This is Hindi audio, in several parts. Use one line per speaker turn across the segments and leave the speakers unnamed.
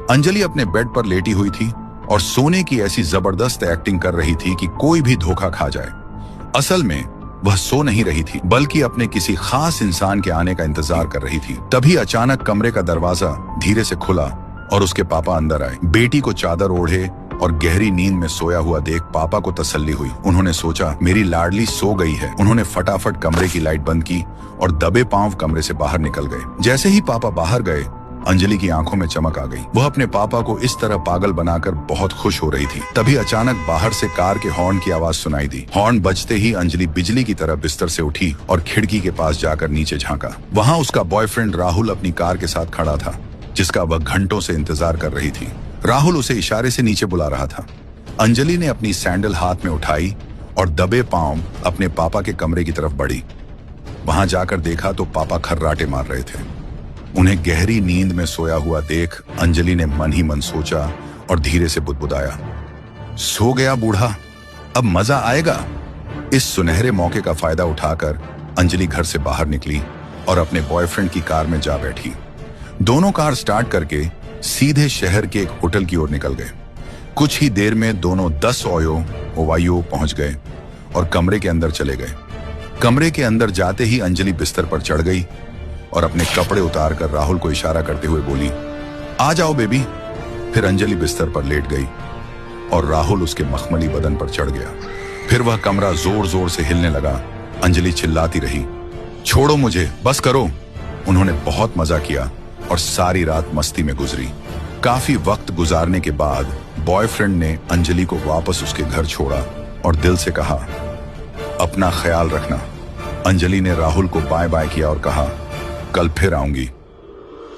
अंजलि अपने बेड पर लेटी हुई थी और सोने की ऐसी जबरदस्त एक्टिंग कर रही थी कि कोई भी धोखा खा जाए। असल में वह सो नहीं रही थी, बल्कि अपने किसी खास इंसान के आने का इंतजार कर रही थी। तभी अचानक कमरे का दरवाजा धीरे से खुला और उसके पापा अंदर आए। बेटी को चादर ओढ़े और गहरी नींद में सोया हुआ देख पापा को तसल्ली हुई। उन्होंने सोचा मेरी लाडली सो गई है। उन्होंने फटाफट कमरे की लाइट बंद की और दबे पांव कमरे से बाहर निकल गए। जैसे ही पापा बाहर गए, अंजलि की आंखों में चमक आ गई। वह अपने पापा को इस तरह पागल बनाकर बहुत खुश हो रही थी। तभी अचानक बाहर से कार के हॉर्न की आवाज सुनाई दी। हॉर्न बजते ही अंजलि बिजली की तरह बिस्तर से उठी और खिड़की के पास जाकर नीचे झांका। वहां उसका बॉयफ्रेंड राहुल अपनी कार के साथ खड़ा था, जिसका वह घंटों से इंतजार कर रही थी। राहुल उसे इशारे से नीचे बुला रहा था। अंजलि ने अपनी सैंडल हाथ में उठाई और दबे पांव अपने पापा के कमरे की तरफ बढ़ी। वहां जाकर देखा तो पापा खर्राटे मार रहे थे। उन्हें गहरी नींद में सोया हुआ देख अंजलि ने मन ही मन सोचा और धीरे से बुदबुदाया, सो गया बूढ़ा, अब मजा आएगा। इस सुनहरे मौके का फायदा उठाकर अंजलि घर से बाहर निकली और अपने बॉयफ्रेंड की कार में जा बैठी। दोनों कार स्टार्ट करके सीधे शहर के एक होटल की ओर निकल गए। कुछ ही देर में दोनों 10 ओवायो पहुंच गए और कमरे के अंदर चले गए। कमरे के अंदर जाते ही अंजलि बिस्तर पर चढ़ गई और अपने कपड़े उतारकर राहुल को इशारा करते हुए बोली, आ जाओ बेबी। फिर अंजलि बिस्तर पर लेट गई और राहुल उसके मखमली बदन पर चढ़ गया। फिर वह कमरा जोर जोर से हिलने लगा। अंजलि चिल्लाती रही, छोड़ो मुझे, बस करो। उन्होंने बहुत मजा किया और सारी रात मस्ती में गुजरी। काफी वक्त गुजारने के बाद बॉयफ्रेंड ने अंजलि को वापस उसके घर छोड़ा और दिल से कहा, अपना ख्याल रखना। अंजलि ने राहुल को बाय बाय किया और कहा, कल फिर आऊंगी।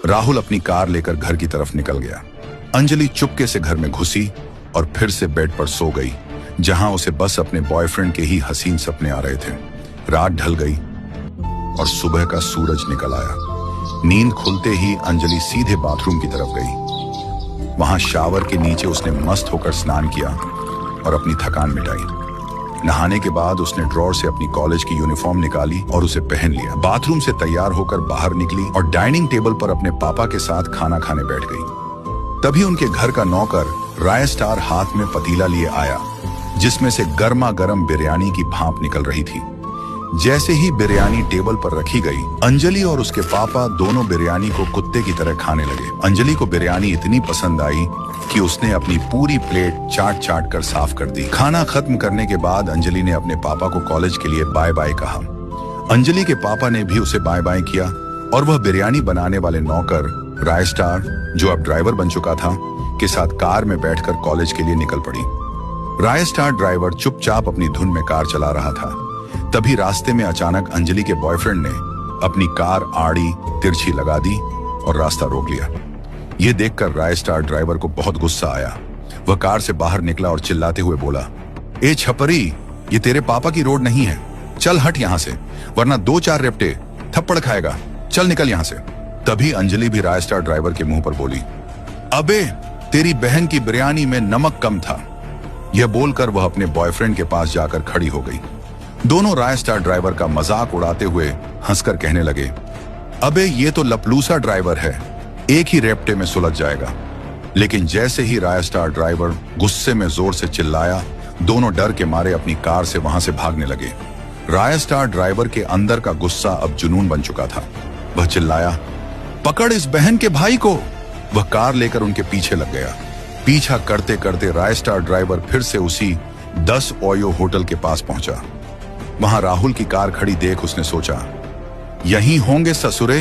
राहुल अपनी कार लेकर घर की तरफ निकल गया। अंजलि चुपके से घर में घुसी और फिर से बेड पर सो गई, जहां उसे बस अपने बॉयफ्रेंड के ही हसीन सपने आ रहे थे। रात ढल गई और सुबह का सूरज निकल आया। नींद खुलते ही अंजलि सीधे बाथरूम की तरफ गई। वहां शावर के नीचे उसने मस्त होकर स्नान किया और अपनी थकान मिटाई। नहाने के बाद उसने ड्रॉर से अपनी कॉलेज की यूनिफॉर्म निकाली और उसे पहन लिया। बाथरूम से तैयार होकर बाहर निकली और डाइनिंग टेबल पर अपने पापा के साथ खाना खाने बैठ गई। तभी उनके घर का नौकर राय स्टार हाथ में पतीला लिए आया, जिसमें से गर्मा गर्म बिरयानी की भाप निकल रही थी। जैसे ही बिरयानी टेबल पर रखी गई, अंजलि और उसके पापा दोनों बिरयानी को कुत्ते की तरह खाने लगे। अंजलि को बिरयानी इतनी पसंद आई कि उसने अपनी पूरी प्लेट चाट चाट कर साफ कर दी। खाना खत्म करने के बाद अंजलि ने अपने पापा को कॉलेज के लिए बाय बाय कहा। अंजलि के पापा ने भी उसे बाय बाय किया और वह बिरयानी बनाने वाले नौकर राय स्टार, जो अब ड्राइवर बन चुका था, के साथ कार में बैठकर कॉलेज के लिए निकल पड़ी। राय स्टार ड्राइवर चुपचाप अपनी धुन में कार चला रहा था। तभी रास्ते में अचानक अंजलि के बॉयफ्रेंड ने अपनी कार आड़ी तिरछी लगा दी और रास्ता रोक लिया। यह देखकर राय स्टार ड्राइवर को बहुत गुस्सा आया। वह कार से बाहर निकला और चिल्लाते हुए बोला, ए छपरी, ये तेरे पापा की रोड नहीं है, चल हट यहाँ से, वरना 2-4 रेपटे थप्पड़ खाएगा, चल निकल यहाँ से। तभी अंजलि भी राय स्टार ड्राइवर के मुंह पर बोली, अबे तेरी बहन की बिरयानी में नमक कम था। यह बोलकर वह अपने बॉयफ्रेंड के पास जाकर खड़ी हो गई। दोनों राय स्टार ड्राइवर का मजाक उड़ाते हुए हंसकर कहने लगे, अबे ये तो लपलूसा ड्राइवर है, एक ही रेपटे में सुलझ जाएगा। लेकिन जैसे ही राय स्टार ड्राइवर गुस्से में जोर से चिल्लाया, दोनों डर के मारे अपनी कार से वहां से भागने लगे। राय स्टार ड्राइवर के अंदर का गुस्सा अब जुनून बन चुका था। वह चिल्लाया, पकड़ इस बहन के भाई को। वह कार लेकर उनके पीछे लग गया। पीछा करते करते राय स्टार ड्राइवर फिर से उसी 10 ओयो होटल के पास पहुंचा। वहां राहुल की कार खड़ी देख उसने सोचा, यहीं होंगे ससुरे।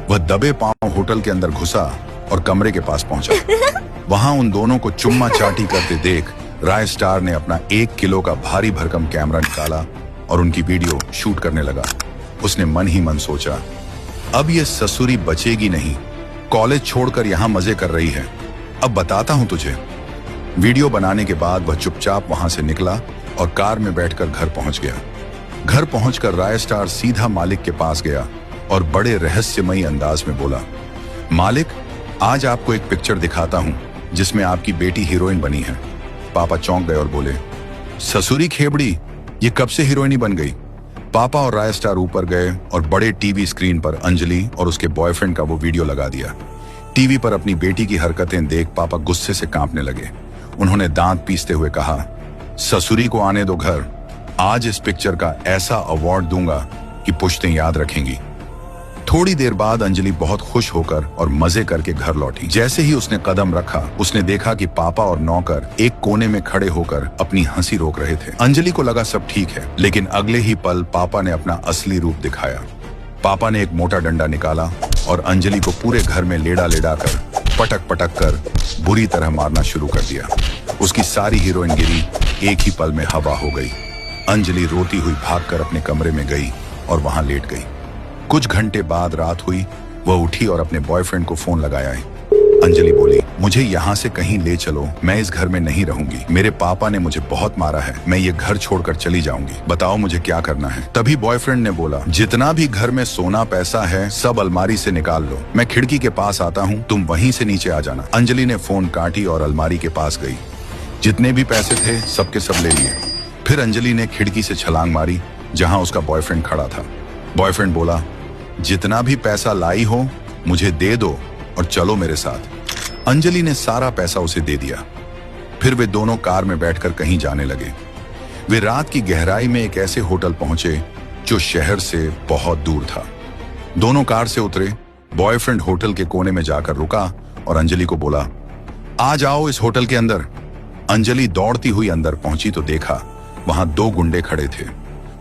वह दबे पांव होटल के अंदर घुसा और कमरे के पास पहुंचा। वहां उन दोनों को चुम्मा चाटी करते देख राय स्टार ने अपना 1 किलो का भारी भरकम कैमरा निकाला और उनकी वीडियो शूट करने लगा। उसने मन ही मन सोचा, अब ये ससुरी बचेगी नहीं, कॉलेज छोड़कर यहां मजे कर रही है, अब बताता हूं तुझे। वीडियो बनाने के बाद वह चुपचाप वहां से निकला और कार में बैठकर घर पहुंच गया। घर पहुंचकर राय स्टार सीधा मालिक के पास गया और बड़े रहस्यमयी अंदाज में बोला, मालिक, आज आपको एक पिक्चर दिखाता हूं जिसमें आपकी बेटी हीरोइन बनी है। पापा चौंक गए और बोले, ससुरी खेबड़ी, ये कब से हीरोइनी बन गई? पापा और राय स्टार ऊपर गए और बड़े टीवी स्क्रीन पर अंजलि और उसके बॉयफ्रेंड का वो वीडियो लगा दिया। टीवी पर अपनी बेटी की हरकतें देख पापा गुस्से से कांपने लगे। उन्होंने दांत पीसते हुए कहा, ससुरी को आने दो घर, आज इस पिक्चर का ऐसा अवार्ड दूंगा कि पुश्तें याद रखेंगी। थोड़ी देर बाद अंजलि बहुत खुश होकर और मजे करके घर लौटी। जैसे ही उसने कदम रखा, उसने देखा कि पापा और नौकर एक कोने में खड़े होकर अपनी हंसी रोक रहे थे। अंजलि को लगा सब ठीक है, लेकिन अगले ही पल पापा ने अपना असली रूप दिखाया। पापा ने एक मोटा डंडा निकाला और अंजलि को पूरे घर में लेड़ा लेड़ा कर पटक पटक कर बुरी तरह मारना शुरू कर दिया। उसकी सारी हीरोइनगिरी एक ही पल में हवा हो गई। अंजलि रोती हुई भागकर अपने कमरे में गई और वहां लेट गई। कुछ घंटे बाद रात हुई। वह उठी और अपने बॉयफ्रेंड को फोन लगाया है। अंजलि बोली, मुझे यहाँ से कहीं ले चलो, मैं इस घर में नहीं रहूंगी। मेरे पापा ने मुझे बहुत मारा है, मैं ये घर छोड़कर चली जाऊंगी। बताओ मुझे क्या करना है। तभी बॉयफ्रेंड ने बोला, जितना भी घर में सोना पैसा है सब अलमारी से निकाल लो, मैं खिड़की के पास आता हूँ, तुम वहीं से नीचे आ जाना। अंजलि ने फोन काटी और अलमारी के पास गई। जितने भी पैसे थे सबके सब ले लिए। फिर अंजलि ने खिड़की से छलांग मारी जहां उसका बॉयफ्रेंड खड़ा था। बॉयफ्रेंड बोला, जितना भी पैसा लाई हो मुझे दे दो और चलो मेरे साथ। अंजलि ने सारा पैसा उसे दे दिया। फिर वे दोनों कार में बैठकर कहीं जाने लगे। वे रात की गहराई में एक ऐसे होटल पहुंचे जो शहर से बहुत दूर था। दोनों कार से उतरे। बॉयफ्रेंड होटल के कोने में जाकर रुका और अंजलि को बोला, आ जाओ इस होटल के अंदर। अंजलि दौड़ती हुई अंदर पहुंची तो देखा वहां दो गुंडे खड़े थे।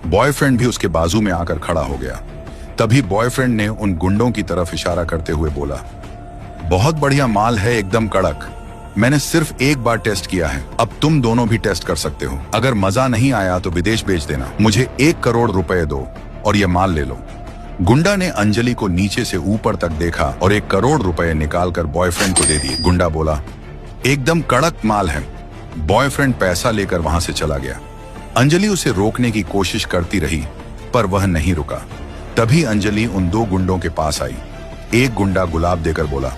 बॉयफ्रेंड भी उसके बाजू में आकर खड़ा हो गया। तभी बॉयफ्रेंड ने उन गुंडों की तरफ इशारा करते हुए बोला, बहुत बढ़िया माल है, एकदम कड़क। मैंने सिर्फ एक बार टेस्ट किया है, अब तुम दोनों भी टेस्ट कर सकते हो। अगर मजा नहीं आया तो विदेश भेज देना। मुझे 1 करोड़ रुपए दो और ये माल ले लो। गुंडा ने अंजलि को नीचे से ऊपर तक देखा और 1 करोड़ रुपए निकालकर बॉयफ्रेंड को दे दिए। गुंडा बोला, एकदम कड़क माल है। बॉयफ्रेंड पैसा लेकर वहां से चला गया। अंजलि उसे रोकने की कोशिश करती रही पर वह नहीं रुका। तभी अंजलि उन दो गुंडों के पास आई। एक गुंडा गुलाब देकर बोला,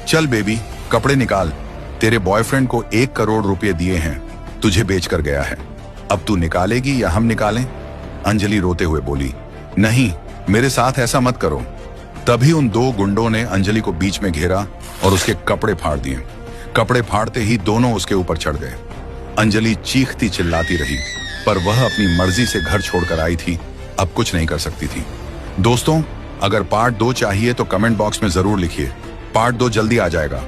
चल बेबी कपड़े निकाल, तेरे बॉयफ्रेंड को 1 करोड़ रुपए दिए हैं, तुझे बेचकर गया है, अब तू निकालेगी या हम निकालें? अंजलि रोते हुए बोली, नहीं मेरे साथ ऐसा मत करो। तभी उन दो गुंडों ने अंजलि को बीच में घेरा और उसके कपड़े फाड़ दिए। कपड़े फाड़ते ही दोनों उसके ऊपर चढ़ गए। अंजलि चीखती चिल्लाती रही पर वह अपनी मर्जी से घर छोड़कर आई थी, अब कुछ नहीं कर सकती थी। दोस्तों, अगर पार्ट 2 चाहिए तो कमेंट बॉक्स में जरूर लिखिए। पार्ट 2 जल्दी आ जाएगा।